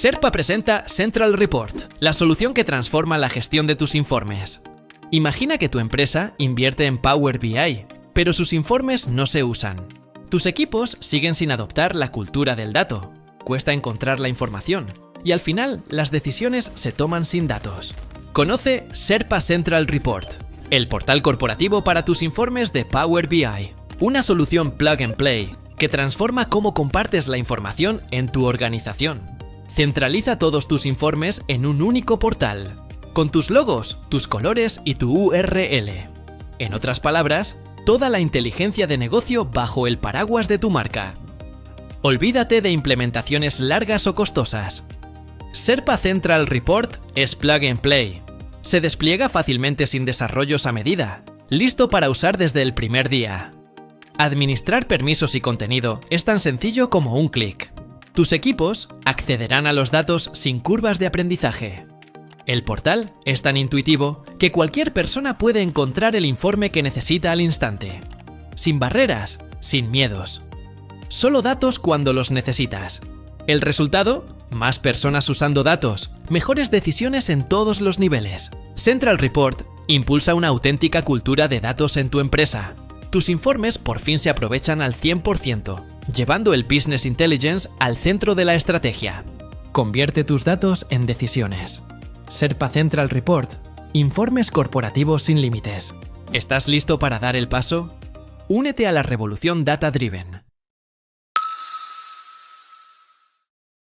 Sherpa presenta Central Report, la solución que transforma la gestión de tus informes. Imagina que tu empresa invierte en Power BI, pero sus informes no se usan. Tus equipos siguen sin adoptar la cultura del dato, cuesta encontrar la información, y al final las decisiones se toman sin datos. Conoce Sherpa Central Report, el portal corporativo para tus informes de Power BI, una solución plug and play que transforma cómo compartes la información en tu organización. Centraliza todos tus informes en un único portal, con tus logos, tus colores y tu URL. En otras palabras, toda la inteligencia de negocio bajo el paraguas de tu marca. Olvídate de implementaciones largas o costosas. Sherpa Central Report es plug and play. Se despliega fácilmente sin desarrollos a medida, listo para usar desde el primer día. Administrar permisos y contenido es tan sencillo como un clic. Tus equipos accederán a los datos sin curvas de aprendizaje. El portal es tan intuitivo que cualquier persona puede encontrar el informe que necesita al instante. Sin barreras, sin miedos. Solo datos cuando los necesitas. El resultado: más personas usando datos, mejores decisiones en todos los niveles. Central Report impulsa una auténtica cultura de datos en tu empresa. Tus informes por fin se aprovechan al 100%, llevando el Business Intelligence al centro de la estrategia. Convierte tus datos en decisiones. Sherpa Central Report. Informes corporativos sin límites. ¿Estás listo para dar el paso? Únete a la revolución Data Driven.